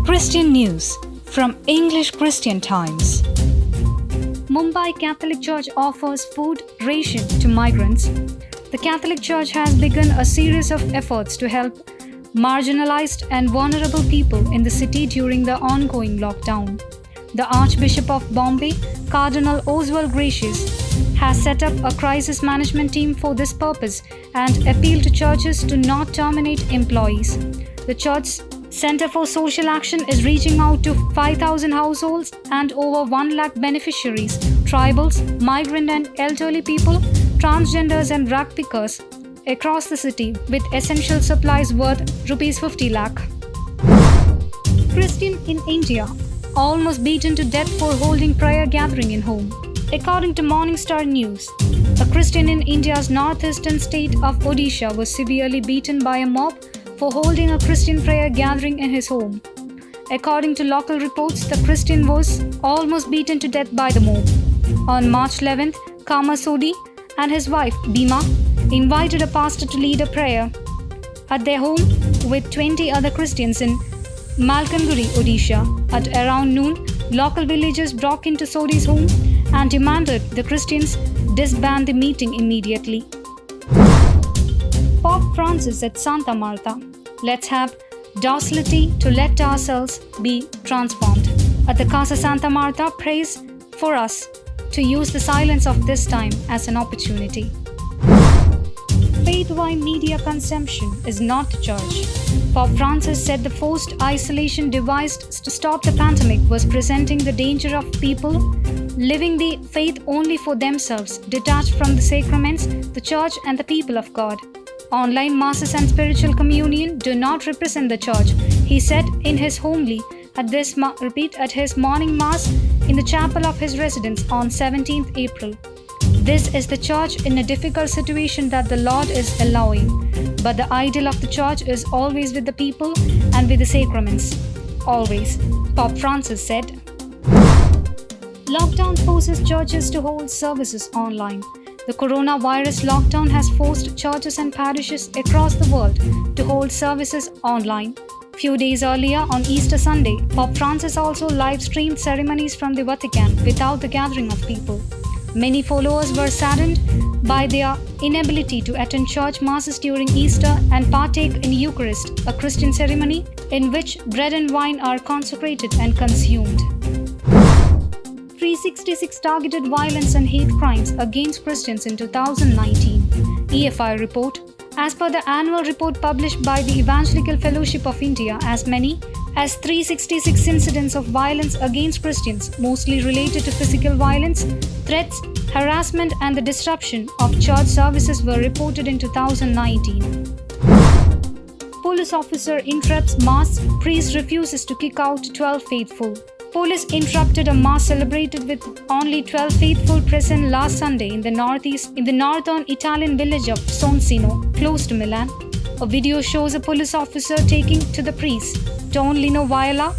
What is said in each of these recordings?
Christian News from English Christian Times. Mumbai Catholic Church offers food ration to migrants. The Catholic Church has begun a series of efforts to help marginalized and vulnerable people in the city during the ongoing lockdown. The Archbishop of Bombay, Cardinal Oswald Gracious, has set up a crisis management team for this purpose and appealed to churches to not terminate employees. The Church's Center for Social Action is reaching out to 5,000 households and over 1 lakh beneficiaries, tribals, migrant and elderly people, transgenders and rag pickers across the city with essential supplies worth Rs 50 lakh. Christian in India almost beaten to death for holding prayer gathering in home. According to Morning Star News, a Christian in India's northeastern state of Odisha was severely beaten by a mob for holding a Christian prayer gathering in his home. According to local reports, the Christian was almost beaten to death by the mob. On March 11th, Kama Sodi and his wife, Bhima, invited a pastor to lead a prayer at their home with 20 other Christians in Malkanguri, Odisha. At around noon, local villagers broke into Sodi's home and demanded the Christians disband the meeting immediately. Pope Francis at Santa Marta. Let's have docility to let ourselves be transformed. At the Casa Santa Marta prays for us to use the silence of this time as an opportunity. Faith-wide media consumption is not the church. Pope Francis said the forced isolation devised to stop the pandemic was presenting the danger of people living the faith only for themselves, detached from the sacraments, the church and the people of God. Online masses and spiritual communion do not represent the church, he said in his homily at his morning mass in the chapel of his residence on 17th April. This is the church in a difficult situation that the Lord is allowing, but the ideal of the church is always with the people and with the sacraments. Always, Pope Francis said. Lockdown forces churches to hold services online. The coronavirus lockdown has forced churches and parishes across the world to hold services online. Few days earlier, on Easter Sunday, Pope Francis also live-streamed ceremonies from the Vatican without the gathering of people. Many followers were saddened by their inability to attend church masses during Easter and partake in Eucharist, a Christian ceremony in which bread and wine are consecrated and consumed. 366 targeted violence and hate crimes against Christians in 2019, EFI report. As per the annual report published by the Evangelical Fellowship of India, as many as 366 incidents of violence against Christians, mostly related to physical violence, threats, harassment and the disruption of church services were reported in 2019. Police officer interrupts mass, priest refuses to kick out 12 faithful. Police interrupted a mass celebrated with only 12 faithful present last Sunday in the northern Italian village of Sonsino, close to Milan. A video shows a police officer taking to the priest, Don Lino Viola,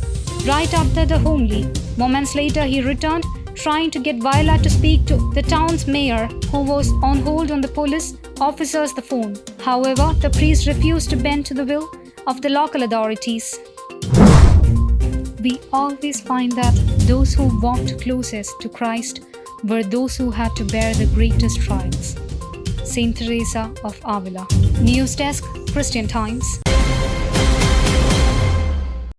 right after the homily. Moments later, he returned, trying to get Viola to speak to the town's mayor, who was on hold on the police officer's phone. However, the priest refused to bend to the will of the local authorities. We always find that those who walked closest to Christ were those who had to bear the greatest trials. Saint Teresa of Avila. News Desk, Christian Times.